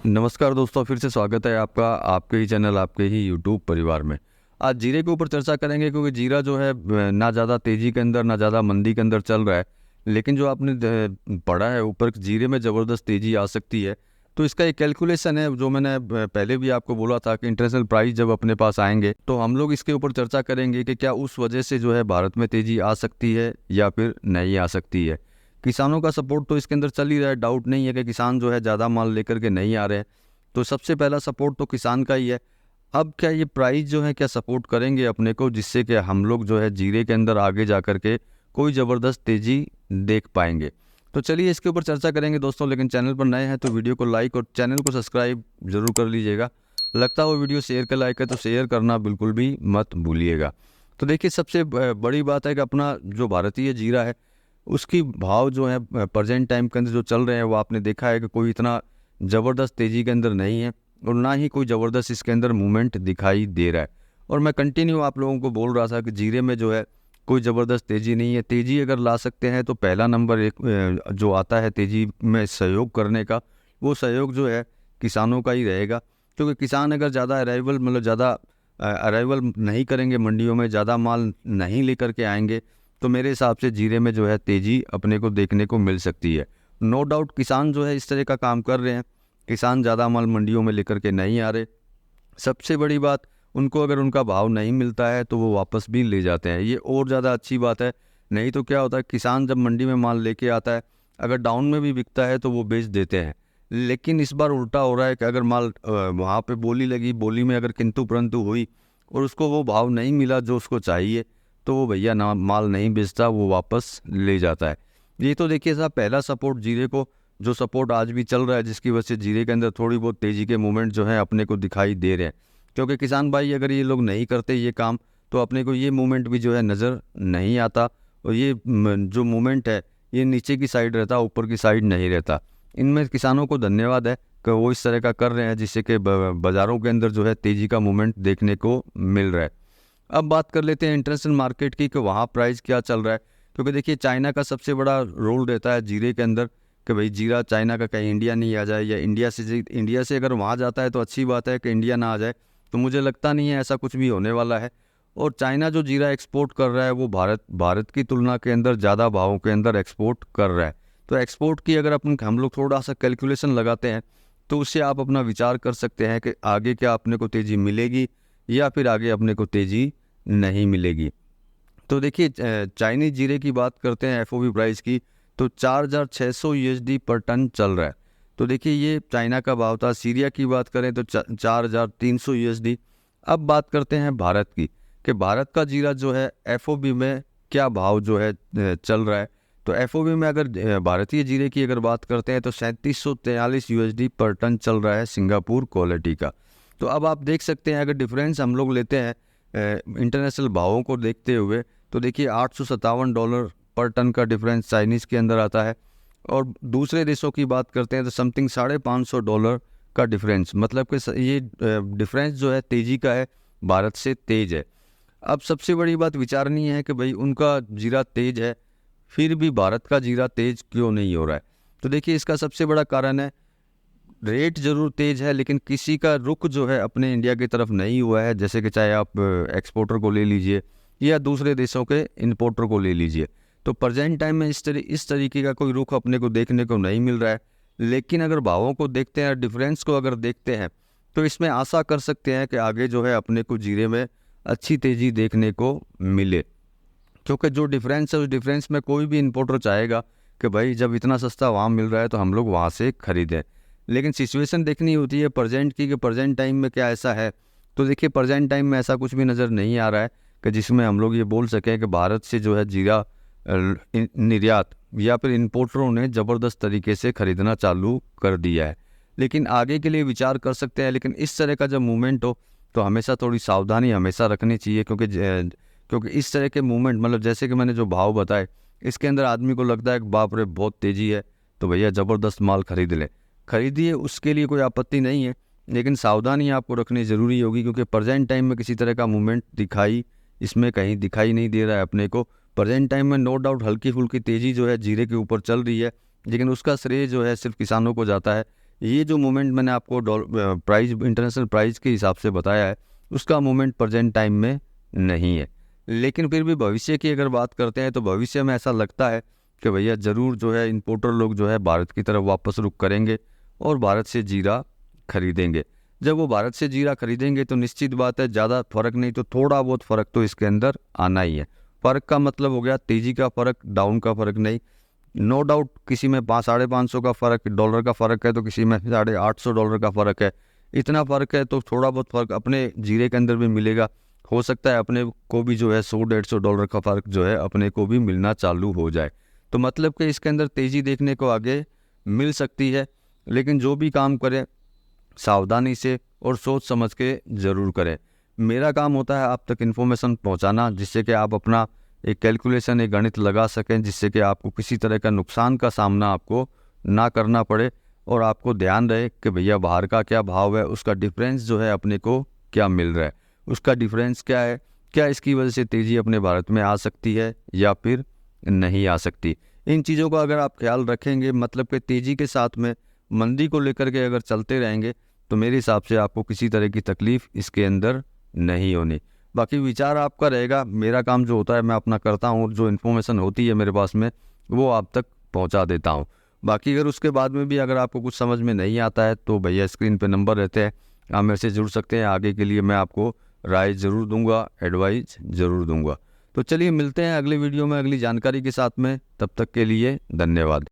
नमस्कार दोस्तों, फिर से स्वागत है आपका आपके ही चैनल आपके ही यूट्यूब परिवार में। आज जीरे के ऊपर चर्चा करेंगे क्योंकि जीरा जो है ना ज़्यादा तेज़ी के अंदर ना ज़्यादा मंदी के अंदर चल रहा है। लेकिन जो आपने पढ़ा है ऊपर जीरे में ज़बरदस्त तेज़ी आ सकती है। तो इसका एक कैलकुलेशन है जो मैंने पहले भी आपको बोला था कि इंटरनेशनल प्राइस जब अपने पास आएंगे तो हम लोग इसके ऊपर चर्चा करेंगे कि क्या उस वजह से जो है भारत में तेज़ी आ सकती है या फिर नहीं आ सकती है। किसानों का सपोर्ट तो इसके अंदर चल ही रहा है, डाउट नहीं है कि किसान जो है ज़्यादा माल लेकर के नहीं आ रहे हैं। तो सबसे पहला सपोर्ट तो किसान का ही है। अब क्या ये प्राइस जो है क्या सपोर्ट करेंगे अपने को, जिससे कि हम लोग जो है जीरे के अंदर आगे जा कर के कोई ज़बरदस्त तेज़ी देख पाएंगे। तो चलिए इसके ऊपर चर्चा करेंगे दोस्तों। लेकिन चैनल पर नए हैं तो वीडियो को लाइक और चैनल को सब्सक्राइब जरूर कर लीजिएगा। लगता हो वीडियो शेयर के लायक है तो शेयर करना बिल्कुल भी मत भूलिएगा। तो देखिए सबसे बड़ी बात है कि अपना जो भारतीय जीरा है उसकी भाव जो है प्रेजेंट टाइम के अंदर जो चल रहे हैं वो आपने देखा है कि कोई इतना ज़बरदस्त तेज़ी के अंदर नहीं है और ना ही कोई ज़बरदस्त इसके अंदर मूवमेंट दिखाई दे रहा है। और मैं कंटिन्यू आप लोगों को बोल रहा था कि जीरे में जो है कोई ज़बरदस्त तेज़ी नहीं है। तेज़ी अगर ला सकते हैं तो पहला नंबर एक जो आता है तेज़ी में सहयोग करने का, वो सहयोग जो है किसानों का ही रहेगा। क्योंकि किसान अगर ज़्यादा अराइवल ज़्यादा अराइवल नहीं करेंगे, मंडियों में ज़्यादा माल नहीं लेकर के आएंगे, तो मेरे हिसाब से जीरे में जो है तेज़ी अपने को देखने को मिल सकती है। नो डाउट किसान जो है इस तरह का काम कर रहे हैं, किसान ज़्यादा माल मंडियों में लेकर के नहीं आ रहे। सबसे बड़ी बात, उनको अगर उनका भाव नहीं मिलता है तो वो वापस भी ले जाते हैं, ये और ज़्यादा अच्छी बात है। नहीं तो क्या होता है, किसान जब मंडी में माल लेके आता है, अगर डाउन में भी बिकता है तो वो बेच देते हैं। लेकिन इस बार उल्टा हो रहा है कि अगर माल वहाँ पे बोली लगी, बोली में अगर किंतु परंतु हुई और उसको वो भाव नहीं मिला जो उसको चाहिए, तो वो भैया ना माल नहीं बेचता, वो वापस ले जाता है। ये तो देखिए साहब पहला सपोर्ट जीरे को, जो सपोर्ट आज भी चल रहा है, जिसकी वजह से जीरे के अंदर थोड़ी बहुत तेज़ी के मूवमेंट जो है अपने को दिखाई दे रहे हैं। क्योंकि किसान भाई अगर ये लोग नहीं करते ये काम तो अपने को ये मूवमेंट भी जो है नज़र नहीं आता। और ये जो मूवमेंट है ये नीचे की साइड रहता, ऊपर की साइड नहीं रहता। इनमें किसानों को धन्यवाद है कि वो इस तरह का कर रहे हैं, जिससे कि बाज़ारों के अंदर जो है तेज़ी का मूवमेंट देखने को मिल रहा है। अब बात कर लेते हैं इंटरनेशनल मार्केट की कि वहाँ प्राइस क्या चल रहा है। क्योंकि देखिए चाइना का सबसे बड़ा रोल रहता है जीरे के अंदर कि भाई जीरा चाइना का कहीं इंडिया नहीं आ जाए, या इंडिया से अगर वहाँ जाता है तो अच्छी बात है कि इंडिया ना आ जाए। तो मुझे लगता नहीं है ऐसा कुछ भी होने वाला है। और चाइना जो जीरा एक्सपोर्ट कर रहा है वो भारत की तुलना के अंदर ज़्यादा भावों के अंदर एक्सपोर्ट कर रहा है। तो एक्सपोर्ट की अगर हम लोग थोड़ा सा कैलकुलेशन लगाते हैं तो उससे आप अपना विचार कर सकते हैं कि आगे क्या अपने को तेज़ी मिलेगी या फिर आगे अपने को तेज़ी नहीं मिलेगी। तो देखिए चाइनीज जीरे की बात करते हैं एफओबी प्राइस की, तो 4,600 यूएसडी पर टन चल रहा है। तो देखिए ये चाइना का भाव था। सीरिया की बात करें तो 4,300 यूएसडी। अब बात करते हैं भारत की कि भारत का जीरा जो है एफओबी में क्या भाव जो है चल रहा है। तो एफओबी में अगर भारतीय जीरे की अगर बात करते हैं तो 3743 यूएसडी पर टन चल रहा है सिंगापुर क्वालिटी का। तो अब आप देख सकते हैं अगर डिफरेंस हम लोग लेते हैं इंटरनेशनल भावों को देखते हुए, तो देखिए $857 पर टन का डिफरेंस चाइनीज़ के अंदर आता है। और दूसरे देशों की बात करते हैं तो समथिंग $550 का डिफरेंस, मतलब कि ये डिफरेंस जो है तेज़ी का है, भारत से तेज़ है। अब सबसे बड़ी बात विचारनीय है कि भाई उनका जीरा तेज़ है फिर भी भारत का जीरा तेज़ क्यों नहीं हो रहा है। तो देखिए इसका सबसे बड़ा कारण है रेट ज़रूर तेज़ है लेकिन किसी का रुख जो है अपने इंडिया की तरफ नहीं हुआ है। जैसे कि चाहे आप एक्सपोर्टर को ले लीजिए या दूसरे देशों के इंपोर्टर को ले लीजिए, तो प्रेजेंट टाइम में इस तरीके का कोई रुख अपने को देखने को नहीं मिल रहा है। लेकिन अगर भावों को देखते हैं, डिफरेंस को अगर देखते हैं, तो इसमें आशा कर सकते हैं कि आगे जो है अपने को जीरे में अच्छी तेज़ी देखने को मिले। क्योंकि जो डिफरेंस है उस डिफरेंस में कोई भी इंपोर्टर चाहेगा कि भाई जब इतना सस्ता वहाँ मिल रहा है तो हम लोग वहाँ से ख़रीदें। लेकिन सिचुएशन देखनी होती है प्रेजेंट की कि प्रेजेंट टाइम में क्या ऐसा है। तो देखिए प्रेजेंट टाइम में ऐसा कुछ भी नज़र नहीं आ रहा है कि जिसमें हम लोग ये बोल सकें कि भारत से जो है जीरा निर्यात या फिर इंपोर्टरों ने ज़बरदस्त तरीके से ख़रीदना चालू कर दिया है। लेकिन आगे के लिए विचार कर सकते हैं। लेकिन इस तरह का जब मूवमेंट हो तो हमेशा थोड़ी सावधानी हमेशा रखनी चाहिए। क्योंकि इस तरह के मूवमेंट, मतलब जैसे कि मैंने जो भाव बताए, इसके अंदर आदमी को लगता है कि बाप रे बहुत तेज़ी है तो भैया ज़बरदस्त माल खरीद लें। खरीदिए, उसके लिए कोई आपत्ति नहीं है, लेकिन सावधानी आपको रखनी ज़रूरी होगी। क्योंकि प्रेजेंट टाइम में किसी तरह का मूवमेंट इसमें कहीं दिखाई नहीं दे रहा है अपने को। प्रेजेंट टाइम में नो डाउट हल्की फुल्की तेज़ी जो है जीरे के ऊपर चल रही है, लेकिन उसका श्रेय जो है सिर्फ किसानों को जाता है ये जो मूवमेंट मैंने आपको प्राइस इंटरनेशनल प्राइस के हिसाब से बताया है, उसका मूवमेंट प्रेजेंट टाइम में नहीं है। लेकिन फिर भी भविष्य की अगर बात करते हैं तो भविष्य में ऐसा लगता है कि भैया ज़रूर जो है इंपोर्टर लोग जो है भारत की तरफ वापस रुख करेंगे और भारत से जीरा खरीदेंगे। जब वो भारत से जीरा खरीदेंगे तो निश्चित बात है ज़्यादा फर्क नहीं तो थोड़ा बहुत फ़र्क तो इसके अंदर आना ही है। फ़र्क का मतलब हो गया तेज़ी का फ़र्क, डाउन का फ़र्क नहीं। नो डाउट किसी में 500-550 का फ़र्क डॉलर का फ़र्क है तो किसी में $850 का फ़र्क है। इतना फ़र्क है तो थोड़ा बहुत फ़र्क अपने जीरे के अंदर भी मिलेगा। हो सकता है अपने को भी जो है $100-150 का फ़र्क जो है अपने को भी मिलना चालू हो जाए। तो मतलब कि इसके अंदर तेज़ी देखने को आगे मिल सकती है, लेकिन जो भी काम करें सावधानी से और सोच समझ के ज़रूर करें। मेरा काम होता है आप तक इन्फॉर्मेशन पहुंचाना, जिससे कि आप अपना एक कैलकुलेशन, एक गणित लगा सकें, जिससे कि आपको किसी तरह का नुकसान का सामना आपको ना करना पड़े और आपको ध्यान रहे कि भैया बाहर का क्या भाव है, उसका डिफरेंस जो है अपने को क्या मिल रहा है, उसका डिफरेंस क्या है, क्या इसकी वजह से तेज़ी अपने भारत में आ सकती है या फिर नहीं आ सकती। इन चीज़ों का अगर आप ख्याल रखेंगे, मतलब कि तेज़ी के साथ में मंदी को लेकर के अगर चलते रहेंगे तो मेरे हिसाब से आपको किसी तरह की तकलीफ़ इसके अंदर नहीं होनी। बाकी विचार आपका रहेगा, मेरा काम जो होता है मैं अपना करता हूँ, जो इन्फॉर्मेशन होती है मेरे पास में वो आप तक पहुँचा देता हूँ। बाकी अगर उसके बाद में भी अगर आपको कुछ समझ में नहीं आता है तो भैया स्क्रीन पे नंबर रहते हैं, आप मेरे से जुड़ सकते हैं। आगे के लिए मैं आपको राय ज़रूर दूंगा, एडवाइस ज़रूर दूंगा। तो चलिए मिलते हैं अगले वीडियो में अगली जानकारी के साथ में, तब तक के लिए धन्यवाद।